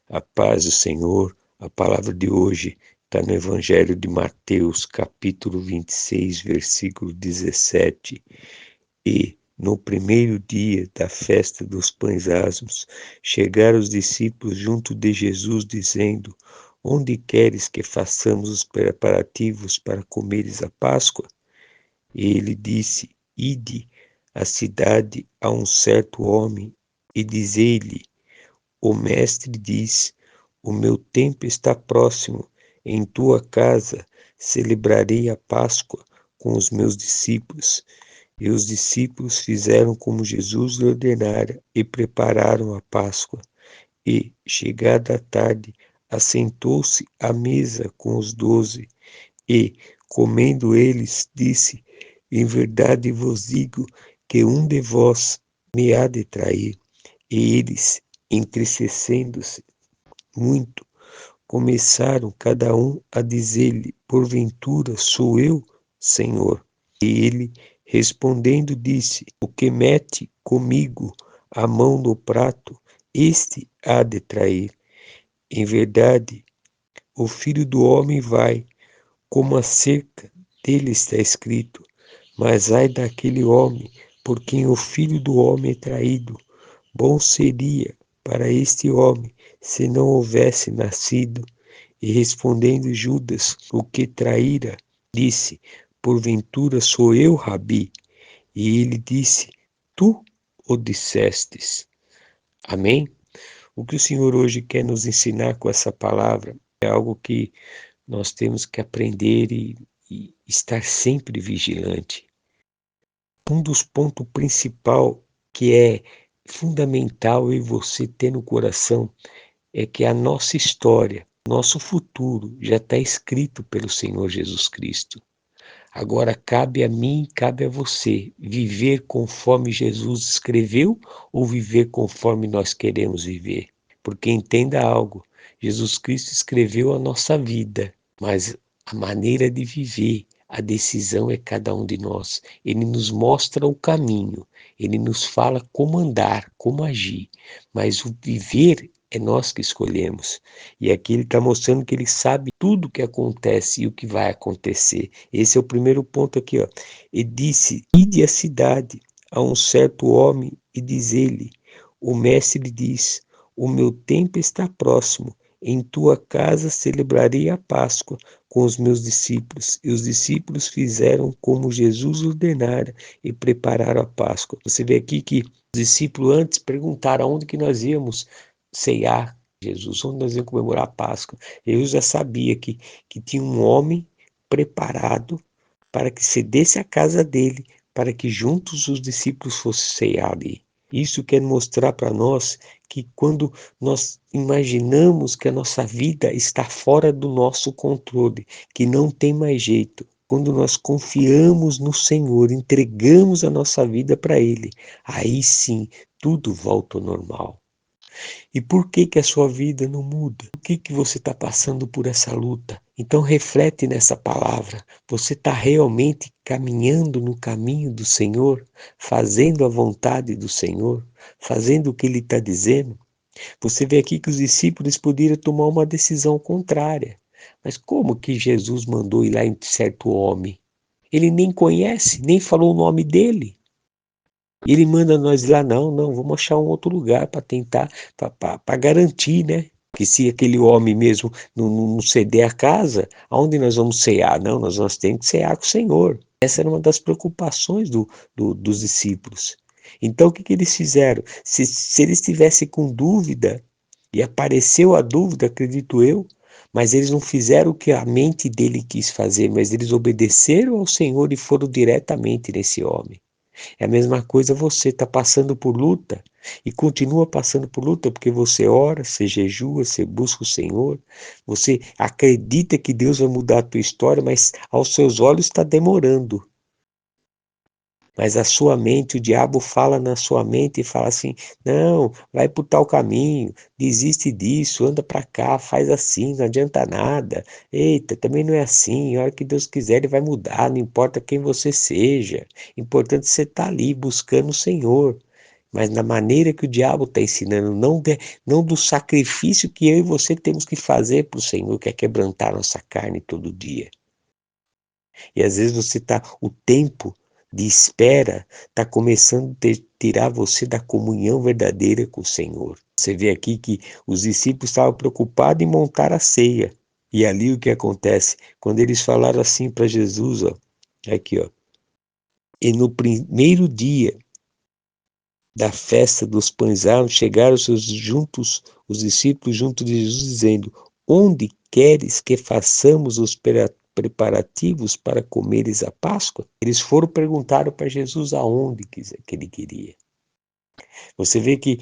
A paz do Senhor, a palavra de hoje está no Evangelho de Mateus, capítulo 26, versículo 17. E, no primeiro dia da festa dos pães asmos, chegaram os discípulos junto de Jesus, dizendo: Onde queres que façamos os preparativos para comeres a Páscoa? E ele disse: Ide à cidade a um certo homem e dizei-lhe: O mestre diz: O meu tempo está próximo. Em tua casa celebrarei a Páscoa com os meus discípulos. E os discípulos fizeram como Jesus lhe ordenara e prepararam a Páscoa. E, chegada a tarde, assentou-se à mesa com os 12. E, comendo eles, disse: Em verdade vos digo que um de vós me há de trair. E eles, entristecendo-se muito, começaram cada um a dizer-lhe: Porventura sou eu, Senhor? E ele, respondendo, disse: O que mete comigo a mão no prato, este há de trair. Em verdade, o Filho do Homem vai, como acerca dele está escrito. Mas ai daquele homem por quem o Filho do Homem é traído. Bom seria para este homem se não houvesse nascido. E respondendo Judas, o que traíra, disse: Porventura sou eu, Rabi? E ele disse: Tu o dissestes. Amém? O que o Senhor hoje quer nos ensinar com essa palavra é algo que nós temos que aprender e estar sempre vigilante. Um dos pontos principais que é fundamental eu e você ter no coração é que a nossa história, nosso futuro já está escrito pelo Senhor Jesus Cristo. Agora cabe a mim, cabe a você viver conforme Jesus escreveu ou viver conforme nós queremos viver. Porque entenda algo, Jesus Cristo escreveu a nossa vida, mas a maneira de viver, a decisão é cada um de nós. Ele nos mostra o caminho, ele nos fala como andar, como agir, mas o viver é nós que escolhemos. E aqui ele está mostrando que ele sabe tudo o que acontece e o que vai acontecer. Esse é o primeiro ponto aqui, ó. E disse: Ide à cidade a um certo homem e diz-lhe: O mestre diz: O meu tempo está próximo. Em tua casa celebrarei a Páscoa com os meus discípulos. E os discípulos fizeram como Jesus ordenara e prepararam a Páscoa. Você vê aqui que os discípulos antes perguntaram aonde que nós íamos ceiar Jesus, onde nós íamos comemorar a Páscoa. Eu já sabia que tinha um homem preparado para que cedesse a casa dele, para que juntos os discípulos fossem cear ali. Isso quer mostrar para nós que quando nós imaginamos que a nossa vida está fora do nosso controle, que não tem mais jeito, quando nós confiamos no Senhor, entregamos a nossa vida para Ele, aí sim tudo volta ao normal. E por que que a sua vida não muda? Por que que você está passando por essa luta? Então reflete nessa palavra. Você está realmente caminhando no caminho do Senhor? Fazendo a vontade do Senhor? Fazendo o que Ele está dizendo? Você vê aqui que os discípulos poderiam tomar uma decisão contrária. Mas como que Jesus mandou ir lá em certo homem? Ele nem conhece, nem falou o nome dele. E ele manda nós ir lá, não, vamos achar um outro lugar para tentar, para garantir, né? Que se aquele homem mesmo não ceder a casa, aonde nós vamos cear? Não, nós temos que cear com o Senhor. Essa era uma das preocupações dos discípulos. Então, o que eles fizeram? Se eles estivessem com dúvida, e apareceu a dúvida, acredito eu, mas eles não fizeram o que a mente dele quis fazer, mas eles obedeceram ao Senhor e foram diretamente nesse homem. É a mesma coisa, você está passando por luta e continua passando por luta porque você ora, você jejua, você busca o Senhor, você acredita que Deus vai mudar a tua história, mas aos seus olhos está demorando. Mas a sua mente, o diabo fala na sua mente e fala assim: não, vai por tal caminho, desiste disso, anda para cá, faz assim, não adianta nada. Eita, também não é assim. A hora que Deus quiser, Ele vai mudar, não importa quem você seja. Importante você estar ali buscando o Senhor. mas na maneira que o diabo está ensinando, não do sacrifício que eu e você temos que fazer para o Senhor, que é quebrantar nossa carne todo dia. E às vezes o tempo de espera está começando a tirar você da comunhão verdadeira com o Senhor. Você vê aqui que os discípulos estavam preocupados em montar a ceia. E ali o que acontece? Quando eles falaram assim para Jesus, ó, aqui, ó, e no primeiro dia da festa dos pães asmos, chegaram os discípulos junto de Jesus, dizendo: Onde queres que façamos os preparativos para comeres a Páscoa? Eles foram perguntar para Jesus aonde que ele queria. Você vê que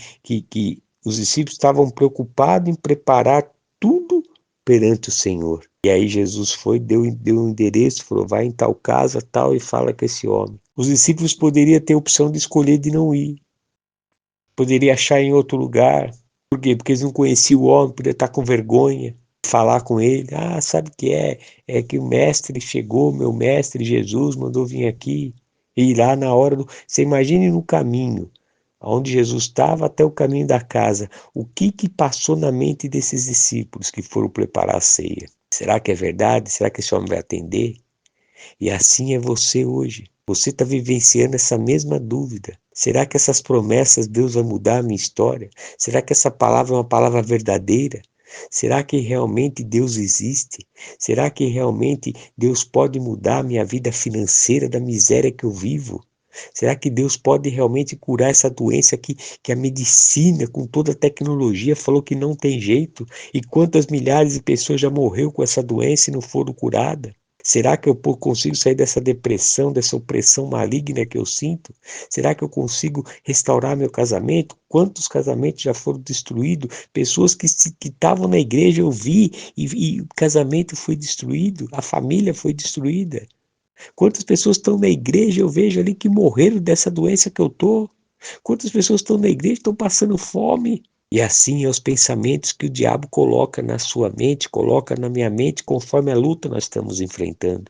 os discípulos estavam preocupados em preparar tudo perante o Senhor. E aí Jesus foi, deu um endereço, falou: vai em tal casa, tal, e fala com esse homem. Os discípulos poderiam ter a opção de escolher de não ir. Poderia achar em outro lugar. Por quê? Porque eles não conheciam o homem, podia estar com vergonha de falar com ele. Ah, sabe o que é? É que o mestre chegou, meu mestre Jesus mandou vir aqui. E ir lá na hora do... Você imagine no caminho, onde Jesus estava até o caminho da casa. O que passou na mente desses discípulos que foram preparar a ceia? Será que é verdade? Será que esse homem vai atender? E assim é você hoje. Você está vivenciando essa mesma dúvida. Será que essas promessas Deus vai mudar a minha história? Será que essa palavra é uma palavra verdadeira? Será que realmente Deus existe? Será que realmente Deus pode mudar a minha vida financeira da miséria que eu vivo? Será que Deus pode realmente curar essa doença que a medicina, com toda a tecnologia, falou que não tem jeito? E quantas milhares de pessoas já morreu com essa doença e não foram curadas? Será que eu consigo sair dessa depressão, dessa opressão maligna que eu sinto? Será que eu consigo restaurar meu casamento? Quantos casamentos já foram destruídos? Pessoas que estavam na igreja, eu vi, e o casamento foi destruído, a família foi destruída. Quantas pessoas estão na igreja, eu vejo ali que morreram dessa doença que eu estou? Quantas pessoas estão na igreja e estão passando fome? E assim é os pensamentos que o diabo coloca na sua mente, coloca na minha mente, conforme a luta nós estamos enfrentando.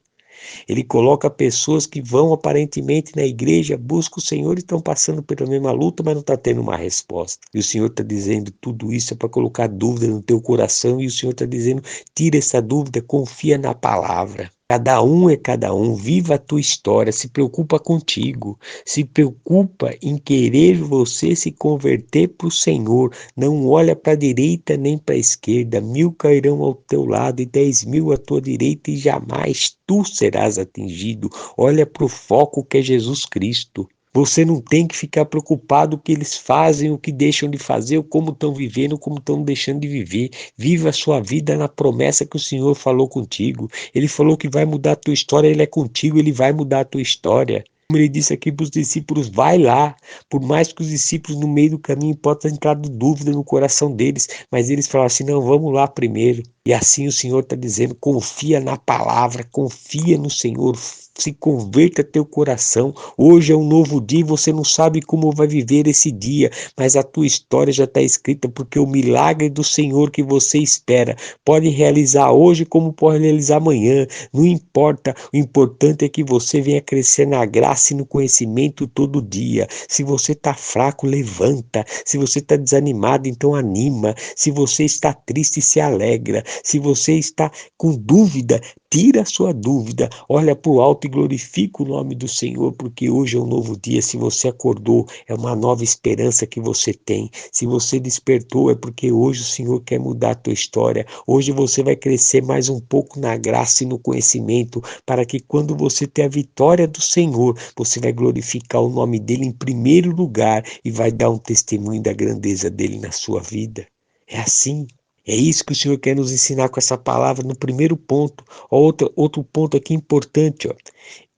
Ele coloca pessoas que vão aparentemente na igreja, buscam o Senhor e estão passando pela mesma luta, mas não está tendo uma resposta. E o Senhor está dizendo tudo isso é para colocar dúvida no teu coração, e o Senhor está dizendo: tira essa dúvida, confia na palavra. Cada um é cada um, viva a tua história, se preocupa contigo, se preocupa em querer você se converter para o Senhor. Não olha para a direita nem para a esquerda, 1000 cairão ao teu lado e 10.000 à tua direita e jamais tu serás atingido. Olha para o foco que é Jesus Cristo. Você não tem que ficar preocupado o que eles fazem, o que deixam de fazer, ou como estão vivendo, ou como estão deixando de viver. Viva a sua vida na promessa que o Senhor falou contigo. Ele falou que vai mudar a tua história, ele é contigo, ele vai mudar a tua história. Como ele disse aqui para os discípulos, vai lá. Por mais que os discípulos no meio do caminho possam entrar de dúvida no coração deles, mas eles falaram assim: não, vamos lá primeiro. E assim o Senhor está dizendo: confia na palavra, confia no Senhor, se converta teu coração. Hoje é um novo dia e você não sabe como vai viver esse dia, mas a tua história já está escrita, porque o milagre do Senhor que você espera pode realizar hoje como pode realizar amanhã. Não importa, o importante é que você venha crescer na graça e no conhecimento todo dia. Se você está fraco, levanta. Se você está desanimado, então anima. Se você está triste, se alegra. Se você está com dúvida, tira a sua dúvida, olha para o alto e glorifica o nome do Senhor, porque hoje é um novo dia. Se você acordou, é uma nova esperança que você tem. Se você despertou, é porque hoje o Senhor quer mudar a tua história. Hoje você vai crescer mais um pouco na graça e no conhecimento, para que quando você ter a vitória do Senhor, você vai glorificar o nome dele em primeiro lugar e vai dar um testemunho da grandeza dele na sua vida. É assim. É isso que o Senhor quer nos ensinar com essa palavra no primeiro ponto. Outro ponto aqui importante, ó.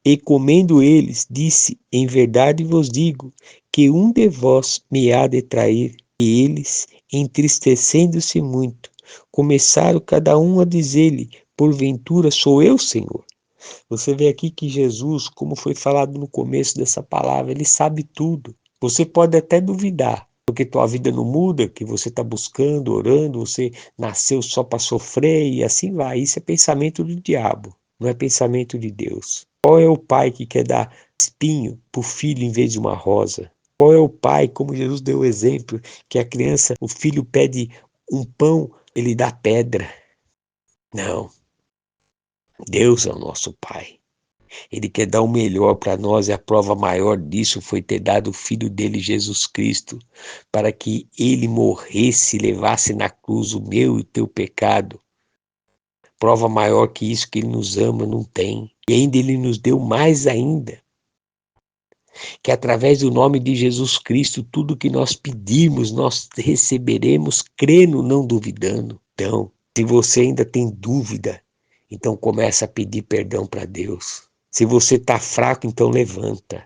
E comendo eles, disse: em verdade vos digo, que um de vós me há de trair. E eles, entristecendo-se muito, começaram cada um a dizer-lhe: porventura sou eu, Senhor? Você vê aqui que Jesus, como foi falado no começo dessa palavra, ele sabe tudo. Você pode até duvidar, porque tua vida não muda, que você está buscando, orando, você nasceu só para sofrer e assim vai. Isso é pensamento do diabo, não é pensamento de Deus. Qual é o pai que quer dar espinho para o filho em vez de uma rosa? Qual é o pai, como Jesus deu o exemplo, que a criança, o filho pede um pão, ele dá pedra. Não, Deus é o nosso pai. Ele quer dar o melhor para nós, e a prova maior disso foi ter dado o Filho dele, Jesus Cristo, para que ele morresse e levasse na cruz o meu e o teu pecado. Prova maior que isso, que ele nos ama, não tem. E ainda ele nos deu mais ainda, que através do nome de Jesus Cristo, tudo que nós pedirmos, nós receberemos, crendo, não duvidando. Então, se você ainda tem dúvida, então começa a pedir perdão para Deus. Se você está fraco, então levanta.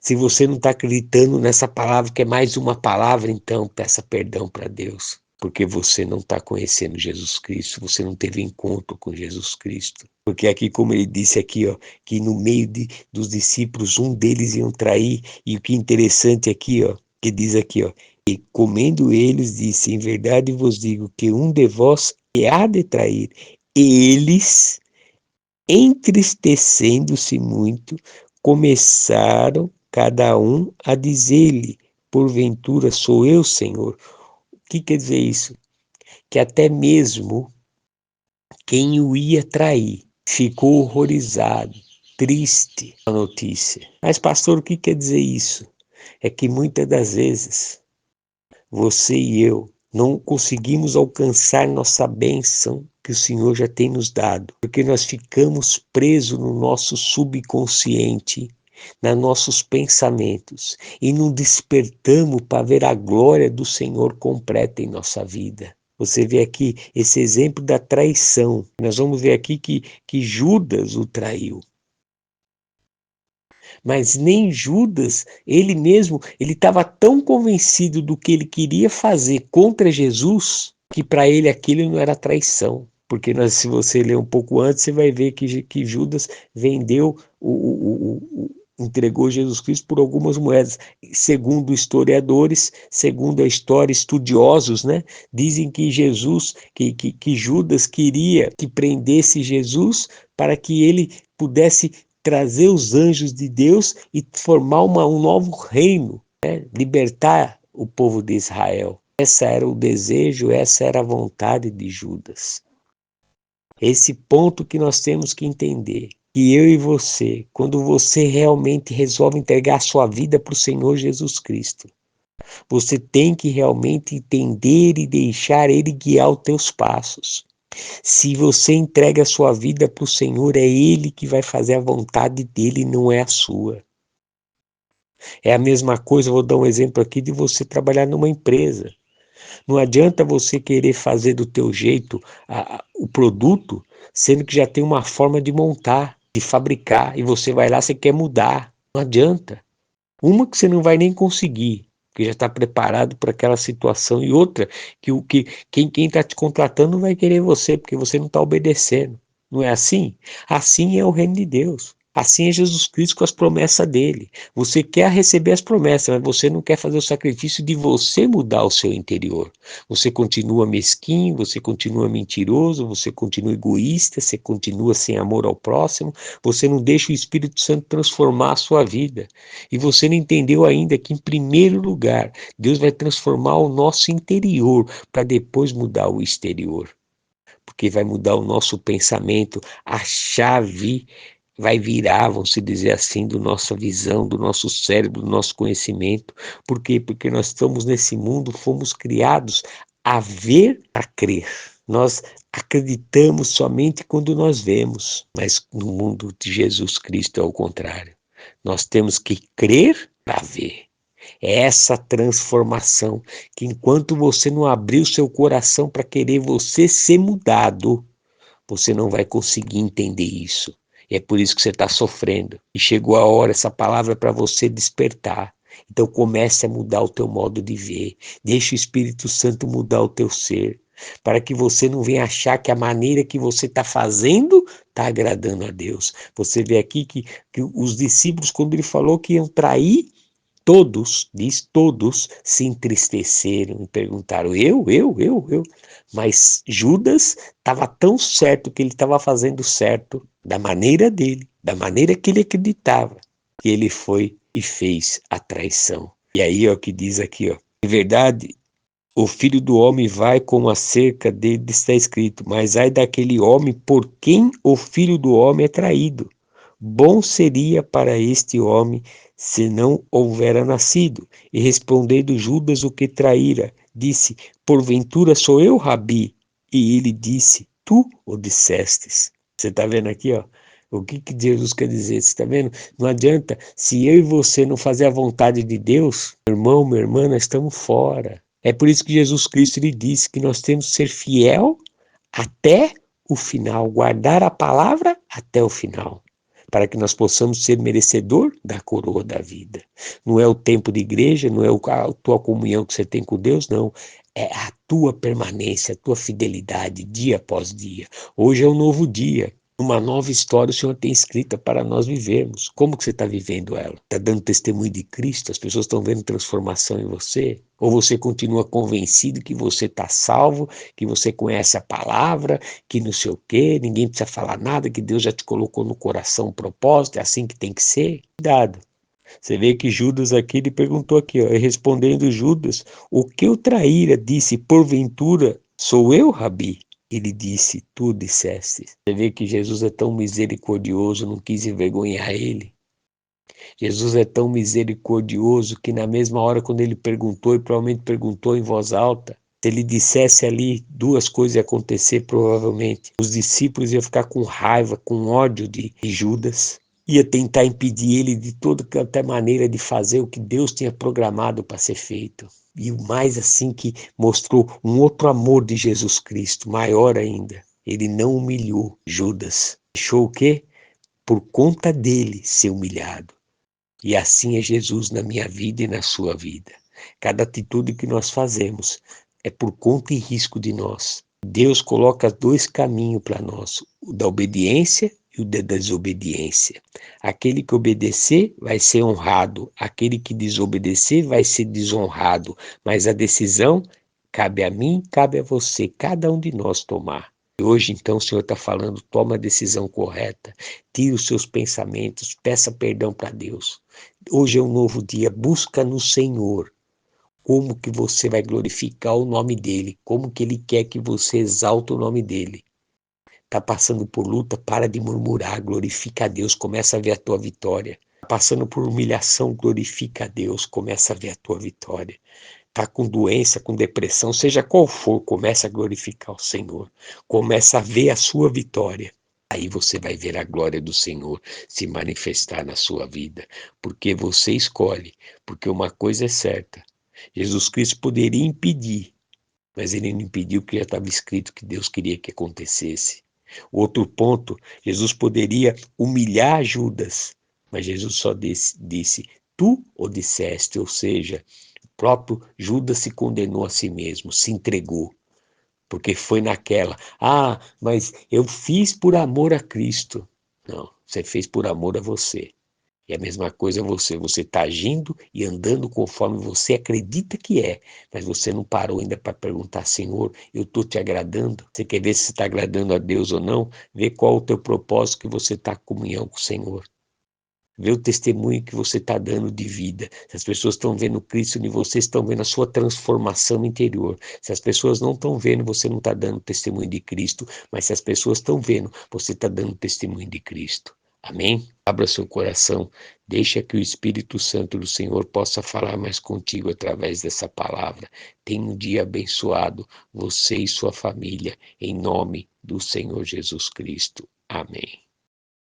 Se você não está acreditando nessa palavra, que é mais uma palavra, então peça perdão para Deus. Porque você não está conhecendo Jesus Cristo, você não teve encontro com Jesus Cristo. Porque aqui, como ele disse aqui, ó, que no meio dos discípulos, um deles iam trair, e o que é interessante aqui, ó, que diz aqui, ó, e comendo eles, disse, em verdade vos digo que um de vós há de trair. Eles, entristecendo-se muito, começaram cada um a dizer-lhe, porventura sou eu, Senhor? O que quer dizer isso? Que até mesmo quem o ia trair ficou horrorizado, triste com a notícia. Mas, pastor, o que quer dizer isso? É que muitas das vezes você e eu não conseguimos alcançar nossa bênção que o Senhor já tem nos dado, porque nós ficamos presos no nosso subconsciente, nos nossos pensamentos, e não despertamos para ver a glória do Senhor completa em nossa vida. Você vê aqui esse exemplo da traição. Nós vamos ver aqui que Judas o traiu. Mas nem Judas, ele mesmo, ele estava tão convencido do que ele queria fazer contra Jesus, que para ele aquilo não era traição. Porque se você ler um pouco antes, você vai ver que Judas vendeu, entregou Jesus Cristo por algumas moedas. Segundo historiadores, segundo a história, estudiosos, né, dizem que que Judas queria que prendesse Jesus para que ele pudesse trazer os anjos de Deus e formar um novo reino, né? Libertar o povo de Israel. Esse era o desejo, essa era a vontade de Judas. Esse ponto que nós temos que entender, que eu e você, quando você realmente resolve entregar a sua vida para o Senhor Jesus Cristo, você tem que realmente entender e deixar Ele guiar os teus passos. Se você entrega a sua vida para o Senhor, é Ele que vai fazer a vontade dEle, não é a sua. É a mesma coisa, vou dar um exemplo aqui, de você trabalhar numa empresa. Não adianta você querer fazer do teu jeito o produto, sendo que já tem uma forma de montar, de fabricar, e você vai lá, você quer mudar. Não adianta. Uma que você não vai nem conseguir, porque já está preparado para aquela situação, e outra que quem está te contratando não vai querer você, porque você não está obedecendo. Não é assim? Assim é o reino de Deus. Assim é Jesus Cristo com as promessas dele. Você quer receber as promessas, mas você não quer fazer o sacrifício de você mudar o seu interior. Você continua mesquinho, você continua mentiroso, você continua egoísta, você continua sem amor ao próximo, você não deixa o Espírito Santo transformar a sua vida. E você não entendeu ainda que, em primeiro lugar, Deus vai transformar o nosso interior para depois mudar o exterior. Porque vai mudar o nosso pensamento, a chave vai virar, vamos dizer assim, da nossa visão, do nosso cérebro, do nosso conhecimento. Por quê? Porque nós estamos nesse mundo, fomos criados a ver, a crer. Nós acreditamos somente quando nós vemos, mas no mundo de Jesus Cristo é o contrário. Nós temos que crer para ver. É essa transformação que, enquanto você não abrir o seu coração para querer você ser mudado, você não vai conseguir entender isso. E é por isso que você está sofrendo. E chegou a hora, essa palavra, para você despertar. Então comece a mudar o teu modo de ver. Deixe o Espírito Santo mudar o teu ser. Para que você não venha achar que a maneira que você está fazendo está agradando a Deus. Você vê aqui que os discípulos, quando ele falou que iam trair, todos, diz todos, se entristeceram e perguntaram, eu? Mas Judas estava tão certo que ele estava fazendo certo, da maneira dele, da maneira que ele acreditava, que ele foi e fez a traição. E aí, ó, que diz aqui, ó, em verdade, o Filho do Homem vai como acerca dele está escrito, mas ai daquele homem por quem o Filho do Homem é traído. Bom seria para este homem se não houvera nascido. E respondendo Judas o que traíra, disse, porventura sou eu, Rabi? E ele disse, tu o dissestes. Você está vendo aqui, ó? O que Jesus quer dizer? Você está vendo? Não adianta, se eu e você não fazer a vontade de Deus, meu irmão, minha irmã, nós estamos fora. É por isso que Jesus Cristo lhe disse que nós temos que ser fiel até o final, guardar a palavra até o final, para que nós possamos ser merecedor da coroa da vida. Não é o tempo de igreja, não é a tua comunhão que você tem com Deus, não. É a tua permanência, a tua fidelidade, dia após dia. Hoje é um novo dia. Uma nova história o Senhor tem escrita para nós vivermos. Como que você está vivendo ela? Está dando testemunho de Cristo? As pessoas estão vendo transformação em você? Ou você continua convencido que você está salvo, que você conhece a palavra, que não sei o quê, ninguém precisa falar nada, que Deus já te colocou no coração um propósito, é assim que tem que ser? Cuidado. Você vê que Judas aqui, ele perguntou aqui, ó, e respondendo Judas, o que o traíra disse, porventura, sou eu, Rabi? Ele disse, tu disseste. Você vê que Jesus é tão misericordioso, não quis envergonhar ele. Jesus é tão misericordioso que na mesma hora quando ele perguntou, e provavelmente perguntou em voz alta, se ele dissesse ali, duas coisas iam acontecer provavelmente. Os discípulos iam ficar com raiva, com ódio de Judas, ia tentar impedir ele de toda qualquer maneira de fazer o que Deus tinha programado para ser feito. E o mais assim que mostrou um outro amor de Jesus Cristo, maior ainda. Ele não humilhou Judas. Deixou o quê? Por conta dele ser humilhado. E assim é Jesus na minha vida e na sua vida. Cada atitude que nós fazemos é por conta e risco de nós. Deus coloca dois caminhos para nós, o da obediência e o da desobediência. Aquele que obedecer vai ser honrado, aquele que desobedecer vai ser desonrado, mas a decisão cabe a mim, cabe a você, cada um de nós tomar. E hoje, então, o Senhor está falando, toma a decisão correta, tire os seus pensamentos, peça perdão para Deus. Hoje é um novo dia, busca no Senhor como que você vai glorificar o nome dele, como que ele quer que você exalte o nome dele. Está passando por luta, para de murmurar, glorifica a Deus, começa a ver a tua vitória. Está passando por humilhação, glorifica a Deus, começa a ver a tua vitória. Está com doença, com depressão, seja qual for, começa a glorificar o Senhor, começa a ver a sua vitória. Aí você vai ver a glória do Senhor se manifestar na sua vida, porque você escolhe, porque uma coisa é certa, Jesus Cristo poderia impedir, mas ele não impediu porque já estava escrito que Deus queria que acontecesse. Outro ponto, Jesus poderia humilhar Judas, mas Jesus só disse, tu o disseste, ou seja, o próprio Judas se condenou a si mesmo, se entregou, porque foi naquela, mas eu fiz por amor a Cristo. Não, você fez por amor a você. E a mesma coisa você está agindo e andando conforme você acredita que é, mas você não parou ainda para perguntar, Senhor, eu estou te agradando? Você quer ver se está agradando a Deus ou não? Vê qual o teu propósito que você está em comunhão com o Senhor. Vê o testemunho que você está dando de vida. Se as pessoas estão vendo Cristo em você, estão vendo a sua transformação interior. Se as pessoas não estão vendo, você não está dando testemunho de Cristo, mas se as pessoas estão vendo, você está dando testemunho de Cristo. Amém? Abra seu coração, deixa que o Espírito Santo do Senhor possa falar mais contigo através dessa palavra. Tenha um dia abençoado, você e sua família, em nome do Senhor Jesus Cristo. Amém.